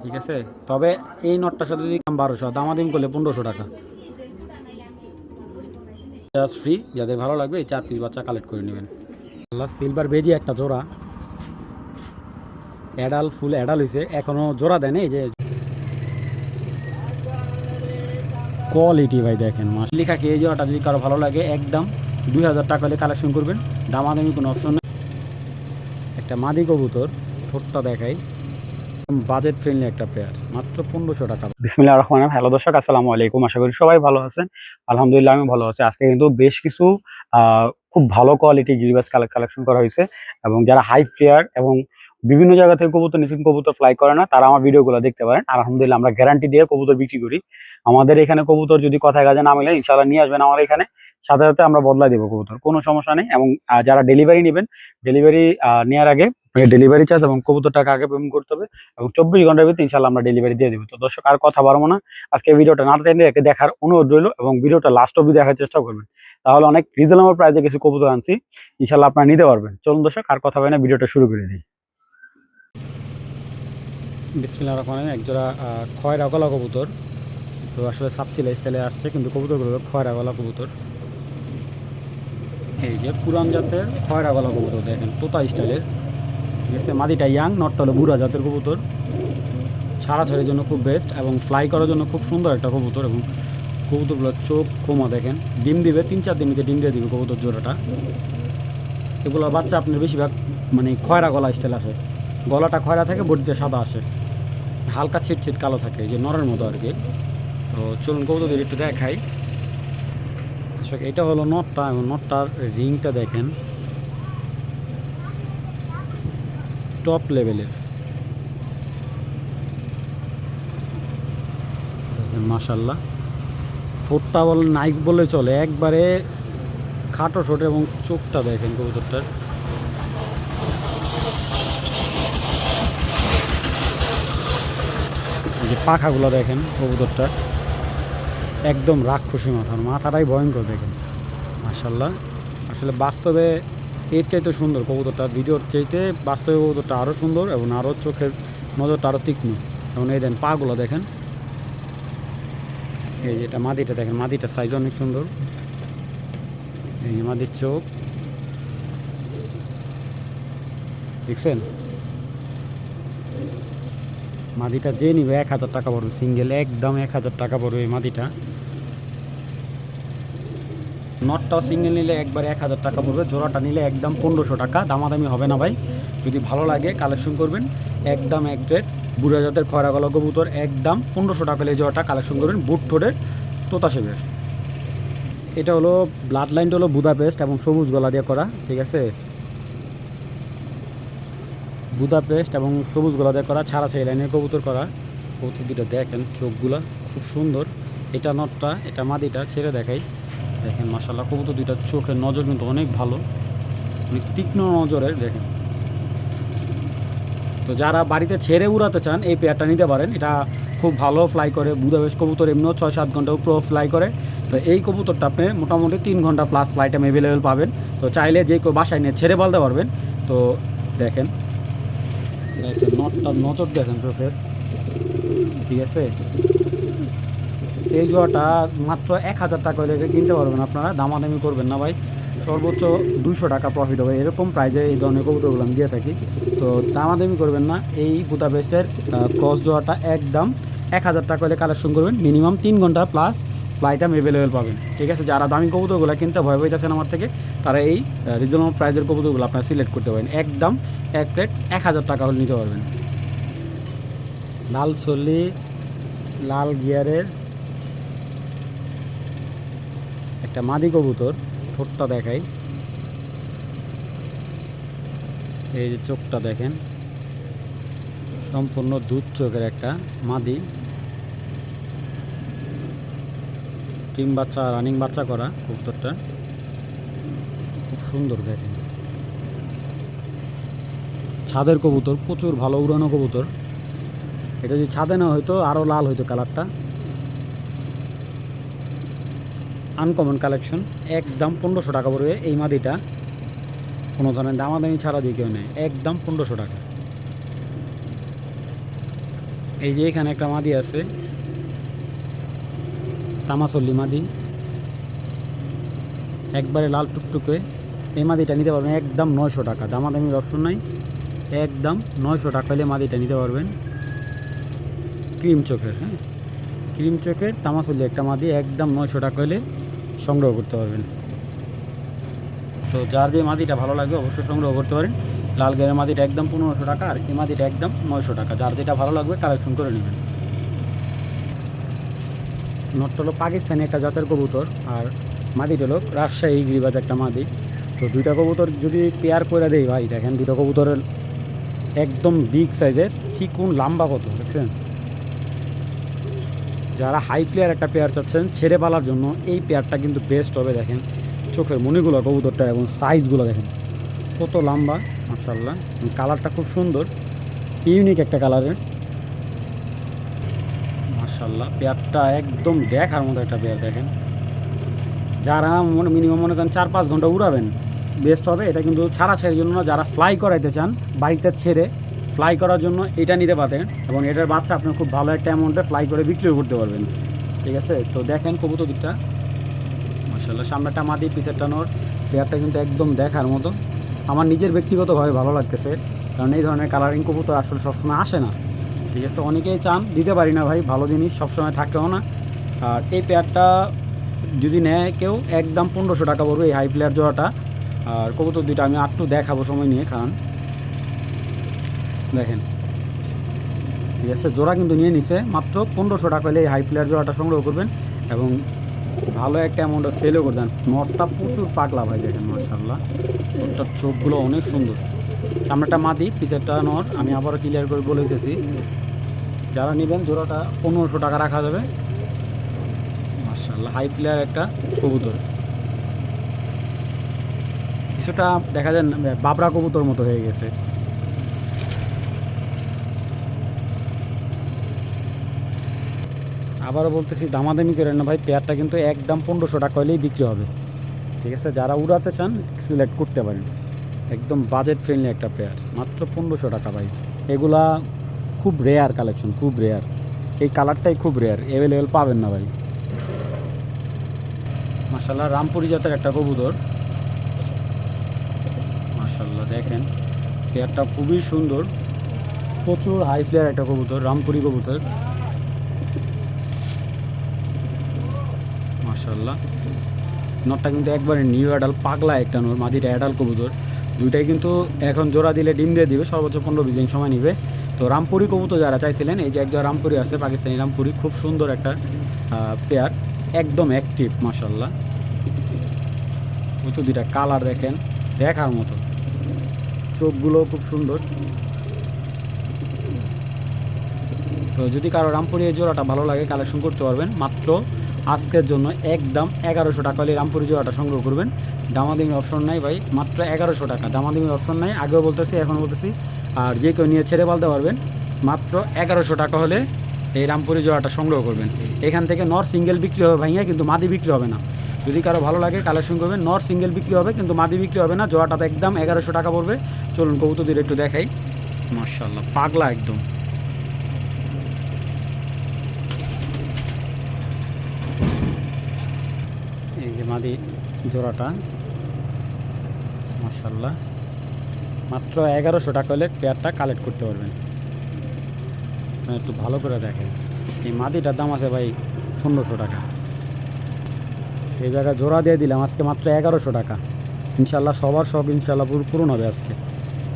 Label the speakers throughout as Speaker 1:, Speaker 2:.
Speaker 1: ঠিক আছে। তবে এই নটটার সাথে যদি 1200, দামাদামি করলে 1500 টাকা জাস্ট ফ্রি। যাদের ভালো লাগবে এই 4 পিস বাচ্চা কালেক্ট করে নেবেন। সিলভার বেজি একটা জোড়া, অ্যাডাল ফুল অ্যাডাল হয়েছে, এখনো জোড়া দেন। এই যে কোয়ালিটি ভাই দেখেন, মাস লেখা কি এই জোড়াটা যদি কারো ভালো লাগে একদম 2000 টাকা হলে কালেকশন করবেন, দামাদামি কোনো অপশন নেই। একটা মাদি কবুতর, ঠোঁটটা দেখাই, বাজেট ফ্রেন্ডলি একটা পেয়ার, মাত্র 1500 টাকা। বিসমিল্লাহির রহমানির রহিম। হ্যালো দর্শক, আসসালামু আলাইকুম। আশা করি সবাই ভালো আছেন। আলহামদুলিল্লাহ আমি ভালো আছি। আজকে কিন্তু বেশ কিছু খুব ভালো কোয়ালিটি গিরিবাজ কালেকশন করা হয়েছে, এবং যারা হাই ফেয়ার এবং বিভিন্ন জায়গা থেকে কবুতর নিশ্চিত কবুতর ফ্লাই করে না, তারা আমার ভিডিওগুলো দেখতে পারেন। আর আলহামদুলিল্লাহ আমরা গ্যারান্টি দিয়ে কবুতর বিক্রি করি। আমাদের এখানে কবুতর যদি কথায় কাজে না মিলে ইনশাআল্লাহ নিয়ে আসবেন আমার এখানে, সাথে সাথে আমরা বদলাই দেবো কবুতর, কোনো সমস্যা নেই। এবং যারা ডেলিভারি নেবেন, ডেলিভারি নেওয়ার আগে ডেলিভারি চার্জ এবং কবুতর টাকা আগে পেমেন্ট করতে হবে, এবং 24 ঘন্টার ভিতরে ইনশাআল্লাহ আমরা ডেলিভারি দিয়ে দেবো। তো দর্শক আর কথা বাড়বো না, আজকে ভিডিওটা না টেনে একে দেখার অনুরোধ রইল, এবং ভিডিওটা লাস্ট অবধি দেখার চেষ্টা করবেন। তাহলে অনেক রিজনেবল প্রাইসে কিছু কবুতর আনছি, ইনশাআল্লাহ আপনারা নিতে পারবেন। চলুন দর্শক আর কথা বলে না, ভিডিওটা শুরু করে দিই। বিসমিল্লাহির রহমানির রহিম। একজোড়া খয়রা গলা কবুতর, তো আসলে সাপচিলা স্টাইলে আসছে, কিন্তু কবুতরগুলো খয়রা গলা কবুতর। এই যে পুরান জাতের খয়রা গলা কবুতর দেখেন, তোতা স্টাইলের, ঠিক আছে। মাদিটা ইয়াং, নটটা হলো বুড়া জাতের কবুতর। ছাড়াছাড়ির জন্য খুব বেস্ট, এবং ফ্লাই করার জন্য খুব সুন্দর একটা কবুতর। এবং কবুতরগুলোর চোখ কোমা দেখেন, ডিম দিবে 3-4 দিন ডিম দিয়ে দিবে কবুতর জোড়াটা। এগুলো বাচ্চা আপনার বেশিরভাগ মানে খয়রা গলা স্টাইল আসে, গলাটা খয়রা থাকে, বডিতে সাদা আসে, হালকা ছিটছিট কালো থাকে, যে নরের মতো আর কি। তো চলুন কবুতরদের একটু দেখাই। এটা হলো নটটা, এবং নটটার রিংটা দেখেন টপ লেভেলের, দেখেন মাশাল্লাহ। ঠোঁটটা বলে নাইক বলে চলে, একবারে খাটো ঠোঁট, এবং চোখটা দেখেন কবুতরটার, যে পাখাগুলো দেখেন কবুতরটার, একদম রাক্ষসী মাথাটাই ভয়ঙ্কর দেখেন মাশাল্লাহ। আসলে বাস্তবে এর চাইতে সুন্দর কবুতরটা, ভিডিওর চাইতে বাস্তবে কবুতরটা আরও সুন্দর, এবং আরও চোখের নজরটা আরও তীক্ষ্ণ। এবং এই দেন পাগুলো দেখেন, এই যেটা মাদিটা দেখেন, মাদিটার সাইজ অনেক সুন্দর। এই যে মাদির চোখ দেখছেন। মাদিটা যে নিবে 1000 টাকা পড়বে, সিঙ্গেল একদম 1000 টাকা পড়বে এই মাদিটা। নটটাও সিঙ্গেল নিলে একবার 1000 টাকা পড়বে, জোড়াটা নিলে একদম 1500 টাকা। দামাদামি হবে না ভাই, যদি ভালো লাগে কালেকশন করবেন। একদম এক রেট, বুড়া জাতের খয়রা গলা কবুতর, একদম 1500 টাকা হলে জোড়াটা কালেকশন করবেন। বুট ঠোঁটের তোতা শেপের। এটা হলো ব্লাড লাইনটা হলো বুদাপেস্ট এবং সবুজ গলা দিয়ে করা, ঠিক আছে। বুদাপেস্ট এবং সবুজ গলা দিয়ে করা, ছাড়া সেই লাইনের কবুতর করা। কবুতর দুটো দেখেন চোখগুলা খুব সুন্দর। এটা নটটা, এটা মাদিটা, ছেড়ে দেখাই। দেখেন মাশাল্লাহ, কবুতর দুইটার চোখের নজর কিন্তু অনেক ভালো, অনেক তীক্ষ্ণ নজরের দেখেন। তো যারা বাড়িতে ছেড়ে উড়াতে চান এই পেয়ারটা নিতে পারেন, এটা খুব ভালো ফ্লাই করে। বুদাপেস্ট কবুতর এমনিও 6-7 ঘন্টা উপর ফ্লাই করে, তো এই কবুতরটা আপনি মোটামুটি 3 ঘন্টা প্লাস ফ্লাই টাইম অ্যাভেলেবেল পাবেন। তো চাইলে যে কেউ বাসায় নিয়ে ছেড়ে বলতে পারবেন। তো দেখেন দেখেন নটটার নজর দেখেন চোখের, ঠিক আছে। এই জোড়াটা মাত্র 1000 টাকা হলে কিনতে পারবেন আপনারা, দামাদামি করবেন না ভাই। সর্বোচ্চ 200 টাকা প্রফিট হবে, এরকম প্রাইজে এই ধরনের কবুতরগুলো আমি দিয়ে থাকি। তো দামাদামি করবেন না। এই বুদাপেস্টের ক্রস জোড়াটা একদম 1000 টাকা হলে কালেকশন করবেন, মিনিমাম 3 ঘন্টা প্লাস ফ্লাইট টাইম অ্যাভেলেবেল পাবেন, ঠিক আছে। যারা দামি কবুতরগুলো কিনতে ভয় পাইতেছেন আমার থেকে, তারা এই রিজনেবল প্রাইজের কবুতরগুলো আপনারা সিলেক্ট করতে পারেন। একদম এক রেট 1000 টাকা হলে নিতে পারবেন। লাল সল্লি, লাল গিয়ারের একটা মাদি কবুতর, ঠোঁটটা দেখাই, এই যে চোখটা দেখেন, সম্পূর্ণ দুধ চোখের একটা মাদি, টিম বাচ্চা রানিং বাচ্চা করা কবুতরটা, খুব সুন্দর দেখেন। ছাদের কবুতর, প্রচুর ভালো উড়ানো কবুতর। এটা যদি ছাদে না হয়তো আরও লাল হইতো কালারটা। আনকমন কালেকশন, একদম 1500 টাকা পড়বে এই মাদিটা, কোনো ধরনের দামাদামি ছাড়া দিয়ে কেউ নেয়, একদম 1500 টাকা। এই যে এখানে একটা মাদি আছে, তামাচল্লি মাদি, একবারে লাল টুকটুকে। এই মাদিটা নিতে পারবেন একদম 900 টাকা, দামাদামির অপশন নাই, একদম 900 টাকা হলে মাদিটা নিতে পারবেন। ক্রিম চোখের, হ্যাঁ ক্রিম চোখের তামাচল্লি একটা মাদি একদম 900 টাকা হলে সংগ্রহ করতে পারবেন। তো যার যে মাদিটা ভালো লাগে অবশ্যই সংগ্রহ করতে পারেন। লাল গেরের মাদিটা একদম 1500 টাকা, আর এই মাদিটা একদম 900 টাকা। যার যেটা ভালো লাগবে কালেকশন করে নেবেন। নটটা হলো পাকিস্তানি একটা জাতের কবুতর, আর মাদিটা হলো রাজশাহী গিরিবাজ একটা মাদি। তো দুইটা কবুতর যদি পেয়ার করে দেই ভাই, দেখেন দুটো কবুতরের একদম বিগ সাইজের, চিকুন লম্বা কত দেখছেন। যারা হাই ফ্লেয়ার একটা পেয়ার চাচ্ছেন ছেড়ে পালার জন্য, এই পেয়ারটা কিন্তু বেস্ট হবে। দেখেন চোখের মণিগুলো কবুতরটা এবং সাইজগুলো দেখেন কত লম্বা, মাশাআল্লাহ। কালারটা খুব সুন্দর, ইউনিক একটা কালারের, মাশাআল্লাহ। পেয়ারটা একদম দেখার মতো একটা পেয়ার। দেখেন যারা মিনিমাম মনে করেন 4-5 ঘন্টা উড়াবেন বেস্ট হবে। এটা কিন্তু ছাড়াছাড়ির জন্য না, যারা ফ্লাই করাইতে চান বাড়িতে ছেড়ে ফ্লাই করার জন্য এটা নিতে পারেন, এবং এটার বাচ্চা আপনি খুব ভালো একটা অ্যামাউন্টে ফ্লাই করে বিক্রিও করতে পারবেন। ঠিক আছে, তো দেখেন কবুতর দিকটা মাশাআল্লাহ, সামনেটা মাদি পিছেরটা নর। পেয়ারটা কিন্তু একদম দেখার মতো, আমার নিজের ব্যক্তিগতভাবে ভালো লাগতেছে, কারণ এই ধরনের কালারিং কবুতর আসলে সবসময় আসে না। ঠিক আছে, অনেকেই চান, দিতে পারি না ভাই, ভালো জিনিস সবসময় থাকেও না। আর এই পেয়ারটা যদি নেয় কেউ একদম 1500 টাকা পড়বে এই হাই ফ্লেয়ার জোড়াটা। আর কবুতর দুইটা আমি একটু দেখাবো সময় নিয়ে, কারণ দেখেন ঠিক আছে, জোড়া কিন্তু নিয়ে নিছে মাত্র 1500 টাকা হলে এই হাই ফ্লেয়ার জোড়াটা সংগ্রহ করবেন, এবং ভালো একটা অ্যামাউন্টে সেলও করে দেন। নটটা প্রচুর পাগলা ভাই, দেখেন মাশাআল্লাহ, নটটার চোখগুলো অনেক সুন্দর। সামনেটা মাদি পিছেরটা নর। আমি আবারও ক্লিয়ার করে বলে দিতেছি, যারা নেবেন জোড়াটা 1500 টাকা রাখা যাবে। মাশাআল্লাহ, হাই ফ্লেয়ার একটা কবুতর, কিছুটা দেখা যায় বাবরা কবুতর মতো হয়ে গেছে। আবারও বলতেছি, দামাদামি করেন না ভাই, পেয়ারটা কিন্তু একদম 1500 টাকা হলেই বিক্রি হবে। ঠিক আছে, যারা উড়াতে চান সিলেক্ট করতে পারেন, একদম বাজেট ফ্রেন্ডলি একটা পেয়ার, মাত্র 1500 টাকা ভাই। এগুলা খুব রেয়ার কালেকশন, খুব রেয়ার, এই কালারটাই খুব রেয়ার, অ্যাভেলেবেল পাবেন না ভাই। মাশাআল্লাহ, রামপুরি জাতের একটা কবুতর, মাশাআল্লাহ দেখেন পেয়ারটা খুবই সুন্দর, প্রচুর হাই ফ্লেয়ার একটা কবুতর, রামপুরি কবুতর, মাশাআল্লাহ। নটটা কিন্তু একবারে নিউ অ্যাডাল পাগলা একটা নর, মাদিটা অ্যাডাল কবুতর। দুইটাই কিন্তু এখন জোড়া দিলে ডিম দিয়ে দিবে, সর্বোচ্চ 15-20 দিন সময় নিবে। তো রামপুরি কবুতর যারা চাইছিলেন, এই যে একজন রামপুরি আছে, পাকিস্তানি রামপুরি, খুব সুন্দর একটা পেয়ার, একদম অ্যাক্টিভ মাশাআল্লাহ। কবুতর দুইটা কালার দেখেন দেখার মতো, চোখগুলো খুব সুন্দর। তো যদি কারো রামপুরি এই জোড়াটা ভালো লাগে কালেকশন করতে পারবেন, মাত্র আজকের জন্য একদম 1100 টাকা হলে রামপুরি জোড়াটা সংগ্রহ করবেন। দামাদামির অপশন নাই ভাই, মাত্র 1100 টাকা, দামাদামির অপশন নাই, আগেও বলতেছি এখন বলতেছি। আর যে কেউ নিয়ে ছেড়ে পালতে পারবেন, মাত্র 1100 টাকা হলে এই রামপুরি জোড়াটা সংগ্রহ করবেন। এখান থেকে নর সিঙ্গেল বিক্রি হবে ভাইয়া, কিন্তু মাদি বিক্রি হবে না। যদি কারো ভালো লাগে কালেকশন করবেন, নর সিঙ্গেল বিক্রি হবে কিন্তু মাদি বিক্রি হবে না। জোড়াটা একদম 1100 টাকা পড়বে। চলুন কবুতর দিয়ে একটু দেখাই, মাশাআল্লাহ পাগলা একদম। এই যে মাদি জোড়াটা, মাশাআল্লাহ মাত্র 1100 টাকা হলে পেয়ারটা কালেক্ট করতে পারবেন। একটু ভালো করে দেখেন, এই মাদিটার দাম আছে ভাই 1500 টাকা। এই জায়গায় জোড়া দিয়ে দিলাম আজকে মাত্র 1100 টাকা। ইনশাল্লাহ সবার সব ইনশাল্লাহ পূরণ হবে আজকে,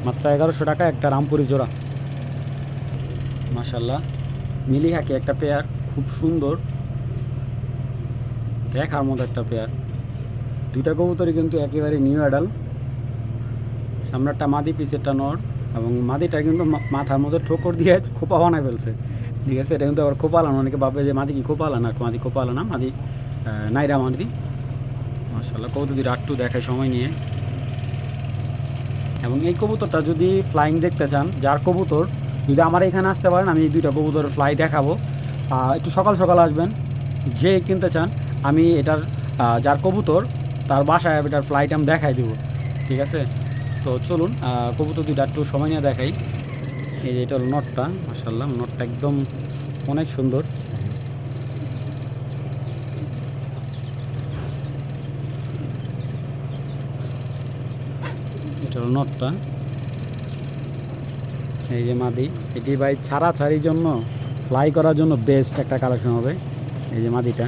Speaker 1: মাত্র 1100 টাকা একটা রামপুরি জোড়া। মাশাআল্লাহ, মিলি হাকি একটা পেয়ার, খুব সুন্দর দেখার মতো একটা পেয়ার। দুইটা কবুতরই কিন্তু একেবারে নিউ অ্যাডাল। সামনেরটা মাদি পিছেরটা নর, এবং মাদিটা কিন্তু মাথার মধ্যে ঠোকর দিয়ে খোপা বানায় ফেলছে। ঠিক আছে, এটা কিন্তু আবার খোপালানো, অনেকে ভাবে যে মাদি কি খোপালানা, মাদি খোপালানা, মাদি নাইরা মাদি। মাশাআল্লাহ, কবুতর দুইটা একটু দেখায় সময় নিয়ে। এবং এই কবুতরটা যদি ফ্লাইং দেখতে চান, যার কবুতর যদি আমার এখানে আসতে পারেন, আমি এই দুইটা কবুতর ফ্লাই দেখাবো। একটু সকাল সকাল আসবেন, যে কিনতে চান আমি এটার যার কবুতর তার বাসায় এটার ফ্লাইট আমি দেখাই দেবো। ঠিক আছে, তো চলুন কবুতর দুইটা একটু সময় নিয়ে দেখাই। এই যে এটা হলো নটটা, মাশাআল্লাহ নটটা একদম অনেক সুন্দর। এটা হলো নটটা, এই যে মাদি। এটি ভাই ছাড়াছাড়ির জন্য, ফ্লাই করার জন্য বেস্ট একটা কালেকশন হবে। এই যে মাদিটা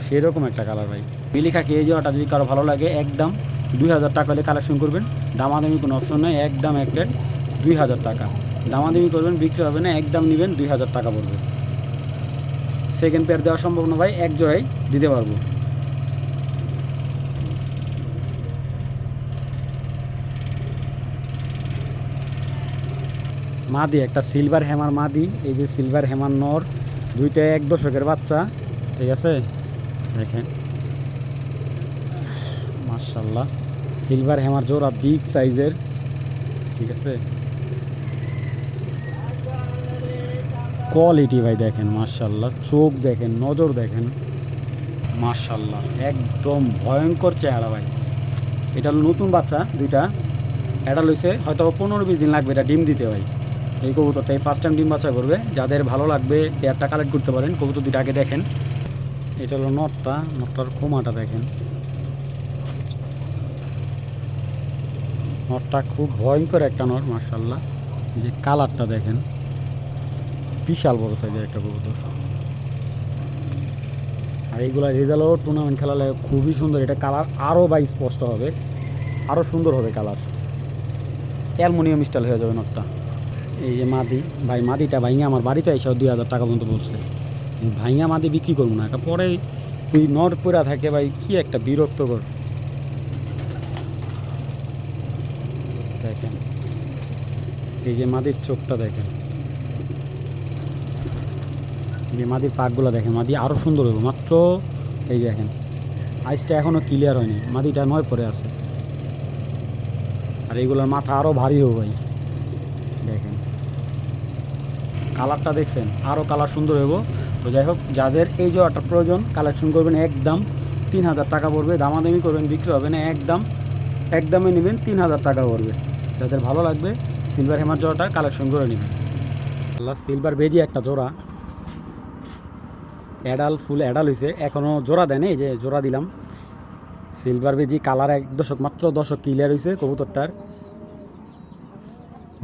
Speaker 1: সেরকম একটা কালার ভাই। মিলি খাকি এই জোড়াটা যদি কারো ভালো লাগে একদম 2000 টাকা হলে কালেকশন করবেন। দামাদামি কোনো অপশন নেই, একদম এক প্লেট 2000 টাকা। দামাদামি করবেন, বিক্রি হবে না, একদম নেবেন 2000 টাকা পড়বে। সেকেন্ড পেয়ার দেওয়া সম্ভব না ভাই, এক জোড়াই দিতে পারবো। মাদি একটা সিলভার হ্যামার মাদি, এই যে সিলভার হ্যামার নর, দুইটা 1 দশকের বাচ্চা, ঠিক আছে দেখেন মাশাআল্লাহ। সিলভার হ্যামার জোড়া বিগ সাইজের, ঠিক আছে কোয়ালিটি ভাই দেখেন মাশাআল্লাহ, চোখ দেখেন, নজর দেখেন মাশাআল্লাহ, একদম ভয়ঙ্কর চেহারা ভাই। এটা হলো নতুন বাচ্চা দুইটা, এটা লইছে হয়তো 15-20 দিন লাগবে এটা ডিম দিতে ভাই। এই কবুতরটাই ফার্স্ট টাইম ডিম বাচ্চা করবে। যাদের ভালো লাগবে পেয়ারটা কালেক্ট করতে পারেন। কবুতর দুইটা আগে দেখেন। এটা হলো নটটা, নটটার খোমাটা দেখেন, নটটা খুব ভয়ঙ্কর একটা নট মাশাআল্লাহ। এই যে কালারটা দেখেন, বিশাল বড় সাইজের একটা কবুতর। আর এইগুলা রেজাল্টও টুর্নামেন্ট খেলালে খুবই সুন্দর। এটা কালার আরও বা স্পষ্ট হবে, আরও সুন্দর হবে কালার, অ্যালুমিনিয়াম স্টাইল হয়ে যাবে নটটা। এই যে মাদি ভাই, মাদিটা ভাইঙ্গা আমার বাড়িতে এসে 2000 টাকা পর্যন্ত বলছে। ভাইঙ্গা মাদি বিক্রি করবো না, পরে তুই নট পরা থাকে ভাই, কি একটা বিরক্তকর। দেখেন এই যে মাদির চোখটা দেখেন, যে মাদির পাকগুলো দেখেন, মাদি আরও সুন্দর হবে মাত্র। এই দেখেন আইসটা এখনও ক্লিয়ার হয়নি, মাদিটা 9 পরে আছে। আর এইগুলোর মাথা আরও ভারী হবে ভাই, দেখেন কালারটা দেখছেন, আরও কালার সুন্দর হইব। তো যাই হোক, যাদের এই জোড়াটা প্রয়োজন কালেকশন করবেন, একদম 3000 টাকা পড়বে। দামাদামি করবেন, বিক্রি হবে না, একদমই নেবেন 3000 টাকা পড়বে। যাদের ভালো লাগবে সিলভার হ্যামার জোড়াটা কালেকশন করে নেবেন। সিলভার বেজি একটা জোড়া, অ্যাডাল ফুল অ্যাডাল হয়েছে, এখনও জোড়া দেন, এই যে জোড়া দিলাম। সিলভার বেজি কালার 1 দশক, মাত্র 1 দশক ক্লিয়ার হয়েছে কবুতরটার।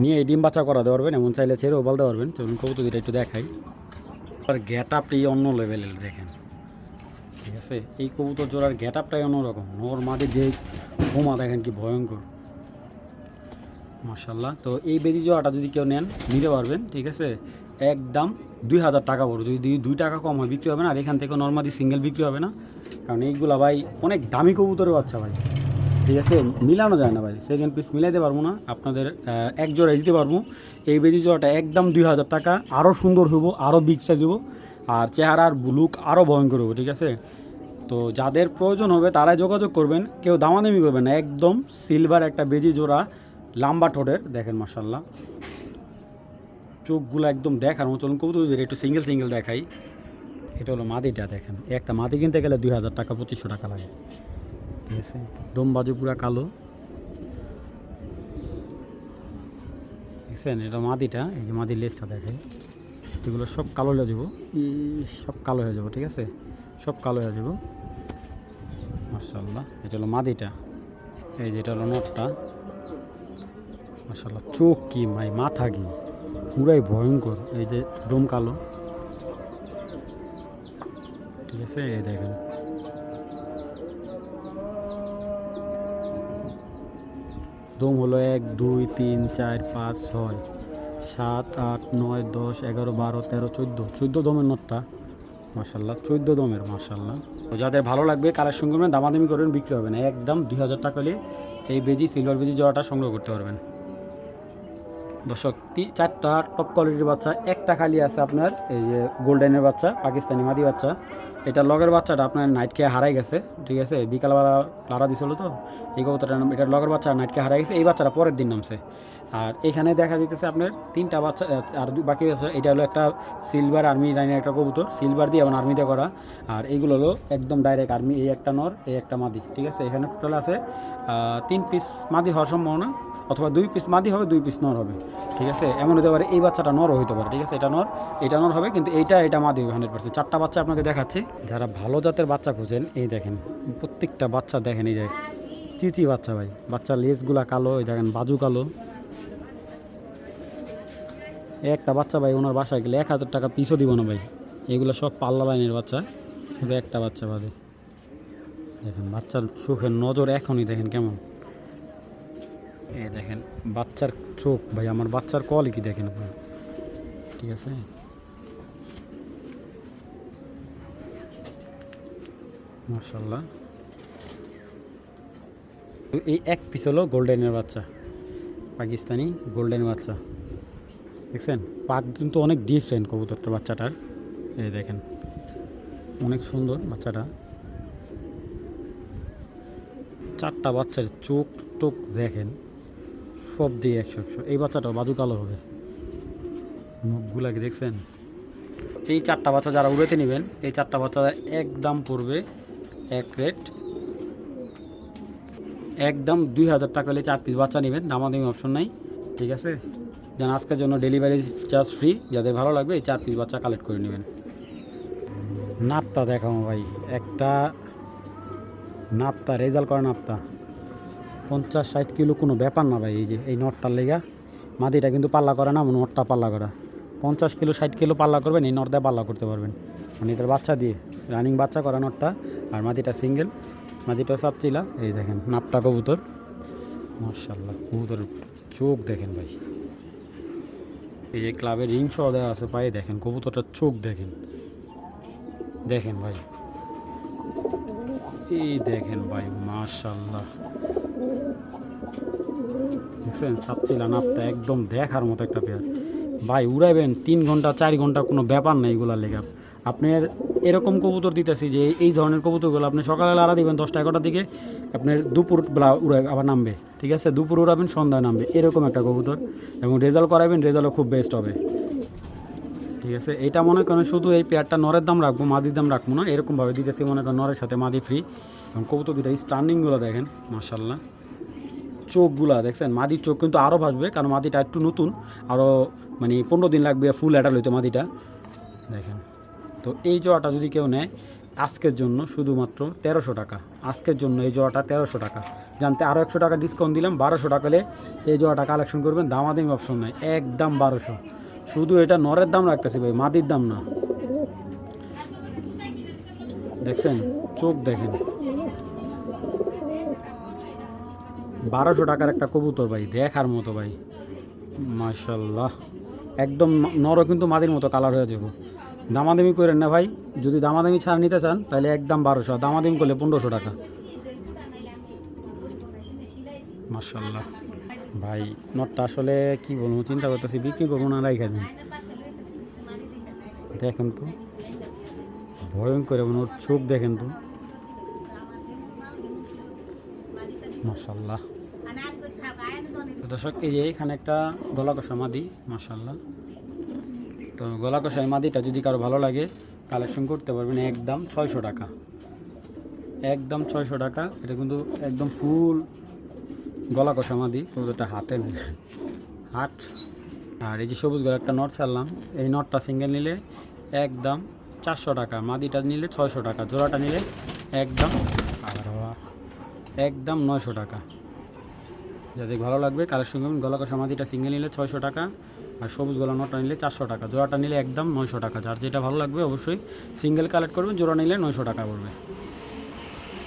Speaker 1: নিয়ে এই ডিম বাচ্চা করাতে পারবেন, এমন চাইলে ছেড়েও বলতে পারবেন। চলুন কবুতর দুইটা একটু দেখাই। আর গেট আপটাই অন্য লেভেলের দেখেন, ঠিক আছে এই কবুতর জোড়ার গেট আপটাই অন্যরকম। নোর মাঝে যে বোমা দেখেন কি ভয়ঙ্কর মাশাআল্লাহ। তো এই বেজি জোড়াটা যদি কেউ নেন নিতে পারবেন, ঠিক আছে একদম 2000 টাকা পড়বে। যদি 2 টাকা কম হয় বিক্রি হবে না। আর এখান থেকে নর্মালি সিঙ্গেল বিক্রি হবে না, কারণ এইগুলা ভাই অনেক দামি কবুতরের বাচ্চা ভাই, ঠিক আছে মিলানো যায় না ভাই। সেকেন্ড পিস মিলাইতে পারবো না, আপনাদের এক জোড়া দিতে পারবো। এই বেজি জোড়াটা একদম 2000 টাকা, আরও সুন্দর হবো, আরও বিগ সাইজ হবো, আর চেহারার লুক আরও ভয়ঙ্কর হবো, ঠিক আছে। তো যাদের প্রয়োজন হবে তারাই যোগাযোগ করবেন, কেউ দামাদামি করবেন না। একদম সিলভার একটা বেজি জোড়া, লম্বা ঠোঁটের দেখেন মাশাআল্লাহ, চোখগুলো একদম দেখার মতো। চলুন কবুতর একটু সিঙ্গেল সিঙ্গেল দেখাই। এটা হলো মাদিটা দেখেন, একটা মাদি কিনতে গেলে 2000 টাকা 2500 টাকা লাগে, ঠিক আছে। দম বাজু পুরা কালো, দেখছেন এটা মাদিটা। এই যে মাদির লেজটা দেখেন, এগুলো সব কালো হয়ে যাবো, সব কালো হয়ে যাবো, ঠিক আছে সব কালো হয়ে যাবো মাশাআল্লাহ। এটা হলো মাদিটা, এই যে এটা হলো নটটা মাশাআল্লাহ। চোখ কি ভাই, মাথা কি, পুরাই ভয়ঙ্কর। এই যে দম কালো, ঠিক আছে এই দেখেন দম হলো 1 2 3 4 5 6 7 8 9 10 11 12 13 14 দমের নটটা মাশাআল্লাহ, 14 দমের মাশাআল্লাহ। তো যাদের ভালো লাগবে কালেকশন করবেন, দামাদামি করবেন, বিক্রি হবে না। একদম 2000 টাকা হলে এই বেজি সিলভার বেজি জোড়াটা সংগ্রহ করতে পারবেন। দর্শক চারটা টপ কোয়ালিটির বাচ্চা, একটা খালি আছে আপনার এই যে গোল্ডেনের বাচ্চা, পাকিস্তানি মাদি বাচ্চা। এটা লগের বাচ্চাটা আপনার নাইট খেয়ে হারাই গেছে, ঠিক আছে, বিকালবেলা লাড়া দিছিল তো এই কবুতরটা, এটার লগের বাচ্চা নাইট খেয়ে হারাই গেছে, এই বাচ্চাটা পরের দিন নামছে। আর এখানে দেখা যাইতেছে আপনার তিনটা বাচ্চা আর বাকি আছে। এটা হলো একটা সিলভার আর্মি লাইনের একটা কবুতর, সিলভার দিয়ে এবং আর্মিতে করা। আর এইগুলো হলো একদম ডাইরেক্ট আর্মি, এই একটা নর, এই একটা মাদি, ঠিক আছে। এখানে টোটাল আছে 3 পিস মাদি হওয়ার সম্ভাবনা, অথবা 2 পিস মাদি হবে, 2 পিস নর হবে, ঠিক আছে। এমন হতে পারে এই বাচ্চাটা নরও হতে পারে, ঠিক আছে। এটা নর হবে, কিন্তু এটা মাদি হবে 100%। চারটা বাচ্চা আপনাকে দেখাচ্ছি। যারা ভালো জাতের বাচ্চা খুঁজেন, এই দেখেন প্রত্যেকটা বাচ্চা দেখেন, এই যে চিচি বাচ্চা ভাই, বাচ্চার লেজগুলা কালো, এই দেখেন বাজু কালো। একটা বাচ্চা ভাই ওনার বাসায় গেলে 1000 টাকা পিছও দিব না ভাই। এগুলো সব পাল্লা লাইনের বাচ্চা, শুধু একটা বাচ্চা বাদে। দেখেন বাচ্চার চোখের নজর এখনই দেখেন কেমন, এই দেখেন বাচ্চার চোখ ভাই, আমার বাচ্চার কোয়ালিটি দেখেন আপনি, ঠিক আছে। মাশাআল্লাহ, এই এক পিস হলো গোল্ডেনের বাচ্চা, পাকিস্তানি গোল্ডেন বাচ্চা, দেখছেন পাক কিন্তু অনেক ডিফারেন্ট কবুতরটার বাচ্চাটার। এই দেখেন অনেক সুন্দর বাচ্চাটা, চারটা বাচ্চার চোখ টোক দেখেন সব দিয়ে 100। এই বাচ্চাটাও বাজু কালো হবে, মুখগুলাকে দেখছেন। এই চারটা বাচ্চা যারা উড়েতে নেবেন, এই চারটা বাচ্চা একদম পড়বে এক রেট, একদম 2000 টাকা হলে 4 পিস বাচ্চা নেবেন, দামাদামি অপশন নাই, ঠিক আছে। যেন আজকের জন্য ডেলিভারি চার্জ ফ্রি, যাদের ভালো লাগবে এই 4 পিস বাচ্চা কালেক্ট করে নেবেন। নাপ্তা দেখাও ভাই, একটা নাপ্তা রেজাল্ট করা নাপ্তা 50-60 কিলো কোনো ব্যাপার না ভাই। এই যে এই নটটার লেগা, মাদিটা কিন্তু পাল্লা করে না, নটটা পাল্লা করা। 50 কিলো 60 কিলো পাল্লা করবেন, এই নট দিয়ে পাল্লা করতে পারবেন, মানে এটার বাচ্চা দিয়ে রানিং বাচ্চা করা নটটা। আর মাদিটা সিঙ্গেল, মাদিটাও সাপচিলা। এই দেখেন নাপ্তা কবুতর, মাশাআল্লাহ কবুতরের চোখ দেখেন ভাই। এই যে ক্লাবের রিং সহ দেওয়া আছে পায়ে, দেখেন কবুতরটার চোখ দেখেন, দেখেন ভাই, এই দেখেন ভাই মাশাআল্লাহ, দেখছেন সাপচিলা নাপ্তা একদম দেখার মতো একটা পেয়ার ভাই। উড়াইবেন 3 ঘন্টা 4 ঘন্টা কোনো ব্যাপার নেই এগুলার লেগে। আপনার এরকম কবুতর দিতেছি যে এই ধরনের কবুতরগুলো আপনি সকালে লাড়া দিবেন 10টা-11টার দিকে, আপনার দুপুরবেলা উড়াই আবার নামবে, ঠিক আছে। দুপুর উড়াবেন সন্ধ্যায় নামবে, এরকম একটা কবুতর। এবং রেজাল্ট করাবেন, রেজাল্টও খুব বেস্ট হবে, ঠিক আছে। এটা মনে করেন শুধু এই পেয়ারটা নরের দাম রাখবো, মাদির দাম রাখবো না, এরকমভাবে দিতেছি। মনে করেন নরের সাথে মাদি ফ্রি। এবং কবুতর দুটো স্টার্নিংগুলো দেখেন মাশাআল্লাহ, চোখগুলা দেখছেন, মাদির চোখ কিন্তু আরও ভাসবে, কারণ মাদিটা একটু নতুন, আরও মানে 15 দিন লাগবে ফুল অ্যাডাল হইতে মাদিটা, দেখেন। তো এই জোড়াটা যদি কেউ নেয় আজকের জন্য শুধুমাত্র 1300 টাকা, আজকের জন্য এই জোড়াটা 1300 টাকা। জানতে আরও 100 টাকা ডিসকাউন্ট দিলাম, 1200 টাকা হলে এই জোড়াটা কালেকশন করবেন, দামাদামি অপশন নাই, একদম 1200। শুধু এটা নরের দাম রাখতেছি ভাই, মাদির দাম না। দেখছেন চোখ দেখেন, 1200 টাকার একটা কবুতর ভাই, দেখার মতো ভাই মাশাআল্লাহ। একদম নরও কিন্তু মাদির মতো কালার হয়ে যাবো। দামাদামি করেন না ভাই, যদি দামাদামি ছাড় নিতে চান তাহলে একদম 1200, দামাদামি করলে 1500 টাকা। মাশাআল্লাহ ভাই, নটটা আসলে কি বলবো, চিন্তা করতেছি বিক্রি করবো না রাইখা দিন। দেখেন তো ভয়ঙ্কর, এবং ওর চোখ দেখেন তো মাশাআল্লাহ। দর্শক এই যে এখানে একটা গলা কষা মাদি মাশাআল্লাহ। তো গলা কষা মাদিটা যদি কারো ভালো লাগে কালেকশন করতে পারবেন, একদম 600 টাকা, একদম 600 টাকা। এটা কিন্তু একদম ফুল গলা কষা মাদি, কবুতরটা হাটে হাট। আর এই যে সবুজ গলা একটা নট ছাড়লাম, এই নটটা সিঙ্গেল নিলে একদম 400 টাকা, মাদিটা নিলে 600 টাকা, জোড়াটা নিলে একদম একদম 900 টাকা। যাদের ভালো লাগবে কালেকশন করবেন। গলা কষা মাদিটা সিঙ্গেল নিলে 600 টাকা, আর সবুজ গলা নটটা নিলে 400 টাকা, জোড়াটা নিলে একদম 900 টাকা। যার যেটা ভালো লাগবে অবশ্যই সিঙ্গেল কালেক্ট করবেন, জোড়া নিলে 900 টাকা পড়বে।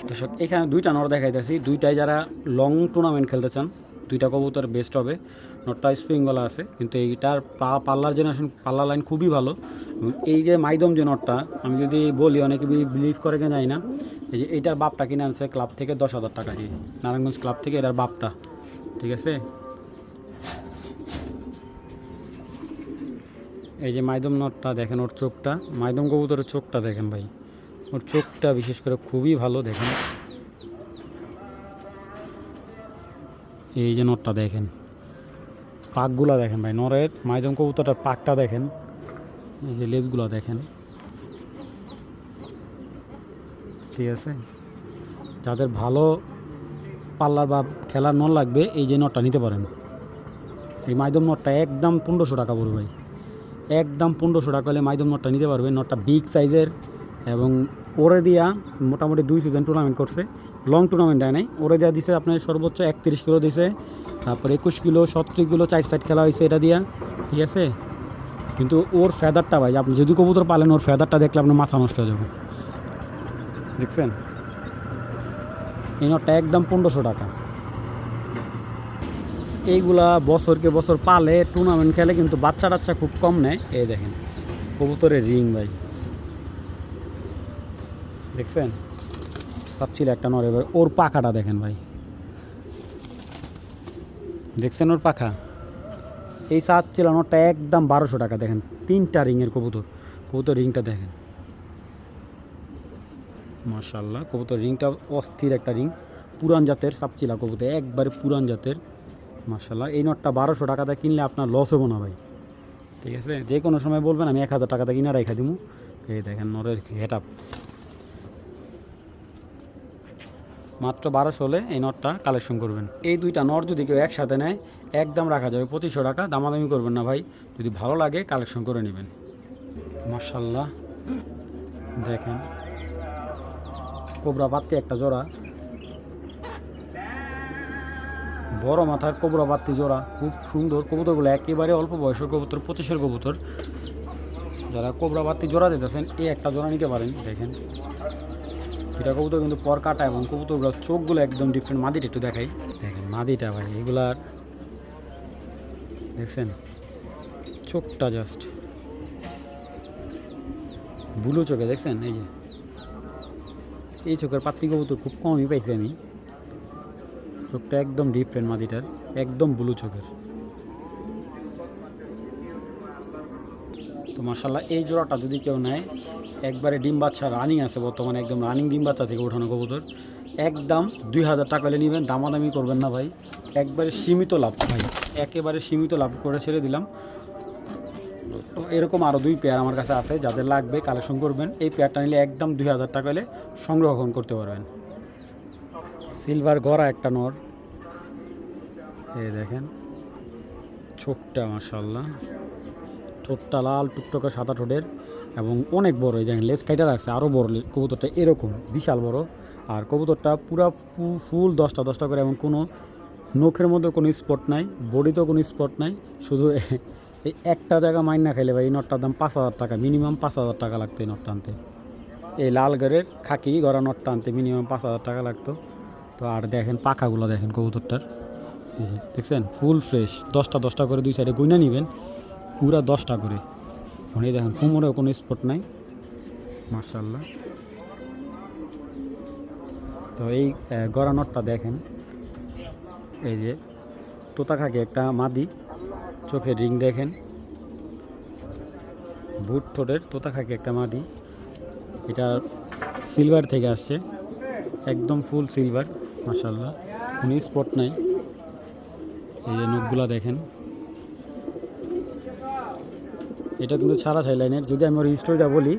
Speaker 1: দর্শক এখানে দুইটা নর দেখাইতেছি, দুইটাই যারা লং টুর্নামেন্ট খেলতে চান, দুইটা কবুতর বেস্ট হবে। নটটা স্প্রিং গলা আছে, কিন্তু এইটার পাল্লার জেনারেশন পাল্লা লাইন খুবই ভালো। এই যে মাইদম যে নটটা আমি যদি বলি অনেকে বিলিভ করে কেন জানি না, এই যে এইটার বাপটা কিনে আনছে ক্লাব থেকে 10,000 টাকা দিয়ে, নারায়ণগঞ্জ ক্লাব থেকে এটার বাপটা, ঠিক আছে। এই যে মাইদম নটটা দেখেন, ওর চোখটা, মাইদম কবুতরের চোখটা দেখেন ভাই, ওর চোখটা বিশেষ করে খুবই ভালো দেখেন। এই যে নটটা দেখেন, পাকগুলা দেখেন ভাই, নরের মাইদম কবুতরটার পাকটা দেখেন, এই যে লেজগুলা দেখেন। ঠিক আছে, যাদের ভালো পাল্লার বা খেলার নল লাগবে এই যে নটটা নিতে পারেন। এই মাইদম নটটা একদম 1500 টাকা পড়বে ভাই, একদম 1500 টাকা হলে মাইদম নটটা নিতে পারবেন। নটটা বিগ সাইজের এবং ওরে দিয়া মোটামুটি 2 সিজন টুর্নামেন্ট করছে, লং টুর্নামেন্ট দেয় নাই। ওরে দেওয়া দিছে আপনার সর্বোচ্চ 31 কিলো দিছে, তারপর 21 কিলো 70 কিলো 4 সাইড খেলা হয়েছে এটা দিয়া। ঠিক আছে, কিন্তু ওর ফেদারটা ভাই, আপনি যদি কবুতর পালেন ওর ফেদারটা দেখলে আপনার মাথা নষ্ট হয়ে যাবে। দেখছেন, এই নটটা একদম 1500 টাকা। এইগুলা বছরকে বছর পালে টুর্নামেন্ট খেলে, কিন্তু বাচ্চা টাচ্চা খুব কম নেয়। এই দেখেন কবুতরের রিং ভাই, দেখছেন সাপছিল একটা নর। এবার ওর পাখাটা দেখেন ভাই, দেখছেন ওর পাখা। এই সাপছিল নরটা একদম 1200 টাকা। দেখেন 3টা রিংয়ের কবুতর, কবুতর রিংটা দেখেন মাশাআল্লাহ। কবুতর রিংটা অস্থির একটা রিং, পুরান জাতের সাপচিলা কবুতর, একবারে পুরান জাতের মাশাআল্লাহ। এই নটটা 1200 টাকাতে কিনলে আপনার লস হবো না ভাই। ঠিক আছে, যে কোনো সময় বলবেন আমি 1000 টাকাতে কিনা রেখা দিব। এই দেখেন নরের হেট আপ, মাত্র 1200 হলে এই নটটা কালেকশন করবেন। এই দুইটা নট যদি কেউ একসাথে নেয় একদম রাখা যাবে 2500 টাকা, দামাদামি করবেন না ভাই, যদি ভালো লাগে কালেকশন করে নেবেন। মাশাআল্লাহ দেখেন কোবরা বাত্তি একটা জোড়া, বড় মাথার কোবরা বাত্তি জোড়া, খুব সুন্দর কবুতরগুলো, একেবারে অল্প বয়সের কবুতর, 25-এর কবুতর। যারা কোবরা বাত্তি জোড়া দিতেছেন এই একটা জোড়া নিতে পারেন। দেখেন এটা কবুতর কিন্তু পর কাটা, এবং কবুতরগুলো চোখগুলো একদম ডিফারেন্ট। মাদিটা একটু দেখাই, দেখেন মাদিটা ভাই, এগুলার দেখছেন চোখটা জাস্ট ব্লু চোখে, দেখছেন এই যে এই চোখের পাত্তি কবুতর খুব কমই পাইছি আমি। চোখটা একদম ডিফারেন্ট মাদিটার, একদম ব্লু চোখের। তো মাশাআল্লাহ এই জোড়াটা যদি কেউ নেয়, একবারে ডিম বাচ্চা রানিং আছে বর্তমানে, একদম রানিং ডিম বাচ্চা থেকে ওঠানো কবুতর, একদম 2000 টাকা হলে নেবেন, দামাদামি করবেন না ভাই, একবারে সীমিত লাভ ভাই, একেবারে সীমিত লাভ করে ছেড়ে দিলাম। তো এরকম আরও 2 পেয়ার আমার কাছে আছে, যাদের লাগবে কালেকশন করবেন। এই পেয়ারটা নিলে একদম 2000 টাকা হলে সংরক্ষণ করতে পারবেন। সিলভার গড়া একটা নর, এই দেখেন চোখটা মাশাআল্লাহ, ঠোঁটটা লাল টুকটকে সাদা ঠোঁটের এবং অনেক বড়। এই দেখেন লেজ কাইটা রাখছে আরও বড় কবুতরটা, এরকম বিশাল বড়। আর কবুতরটা পুরা ফুল 10টা 10টা করে, এবং কোনো নখের মধ্যে কোনো স্পট নাই, বডিতেও কোনো স্পট নাই, শুধু এই একটা জায়গা মাইন না খাইলে ভাই এই নটটার দাম 5000 টাকা, মিনিমাম 5000 টাকা লাগতো এই নটটা আনতে। এই লাল গড়ের খাকি গড়া নটটা আনতে মিনিমাম 5000 টাকা লাগতো। তো আর দেখেন পাখাগুলো দেখেন কবুতরটার, এই যে দেখছেন ফুল ফ্রেশ, 10টা 10টা করে 2 সাইডে গুইনা নেবেন, পুরা 10টা করে। এই দেখেন কোমরেও কোনো স্পট নাই মাশাআল্লাহ। তো এই গড়া নটটা দেখেন, এই যে তোতা খাকি একটা মাদি, চোখের রিং দেখেন, বুট ঠোঁটের তোতা খাকি একটা মাদি। এটা সিলভার থেকে আসছে, একদম ফুল সিলভার মাশাআল্লাহ, কোনো স্পট নাই। এই যে নখগুলা দেখেন, এটা কিন্তু ছাড়া ছাই লাইনের। যদি আমি ওর হিস্টোরিটা বলি,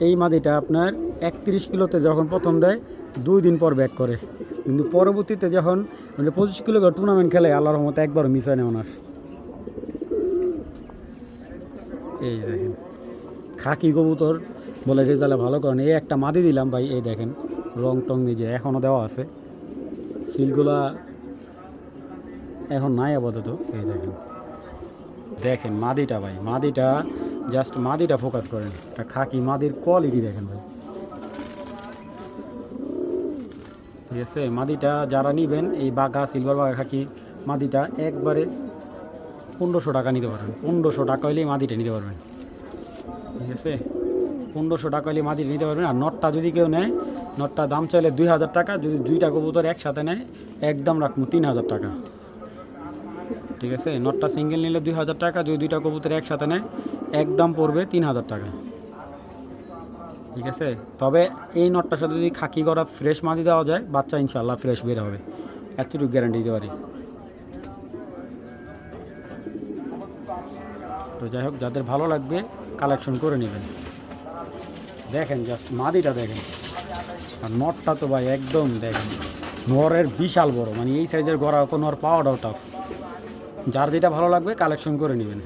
Speaker 1: এই মাদিটা আপনার 31 কিলোতে যখন প্রথম দেয় 2 দিন পর ব্যাক করে, কিন্তু পরবর্তীতে যখন মানে 25 কিলো টুর্নামেন্ট খেলে আল্লাহর রহমতে একবারও মিস হয় না ওনার। এই দেখেন খাকি কবুতর বলে রেজাল্টে ভালো করেন। এই একটা মাদি দিলাম ভাই, এই দেখেন রং টং নিজে এখনও দেওয়া আছে, সিলগুলা এখন নাই আপাতত। এই দেখেন দেখেন মাদিটা ভাই, মাদিটা জাস্ট মাদিটা ফোকাস করেন, একটা খাকি মাদির কোয়ালিটি দেখেন ভাই। ঠিক আছে, মাদিটা যারা নিবেন এই বাঘা সিলভার বাঘা খাকি মাদিটা একবারে 1500 টাকা নিতে পারবেন, 1500 টাকা হলেই মাদিটা নিতে পারবেন। ঠিক আছে, 1500 টাকা হলে মাদিটা নিতে পারবেন। আর নটটা যদি কেউ নেয়, নটটা দাম চাইলে 2000 টাকা, যদি 2টা কবুতর একসাথে নেয় একদম রাখবো 3000 টাকা। ঠিক আছে, নটটা সিঙ্গেল নিলে 2000 টাকা, যদি 2টা কবুতর একসাথে নেয় একদম পড়বে 3000 টাকা। ঠিক আছে, তবে এই নটটার সাথে যদি খাকি করা ফ্রেশ মাদি দেওয়া যায়, বাচ্চা ইনশাল্লাহ ফ্রেশ বের হবে, এতটুকু গ্যারান্টি দিতে পারি। তো যাই হোক, যাদের ভালো লাগবে কালেকশন করে নেবেন। দেখেন জাস্ট মাদিটা দেখেন, আর নটটা তো ভাই একদম দেখেন, নরের বিশাল বড়, মানে এই সাইজের গড়া কোনো নর পাওয়াটাও টাফ। যার যেটা ভালো লাগবে কালেকশন করে নেবেন।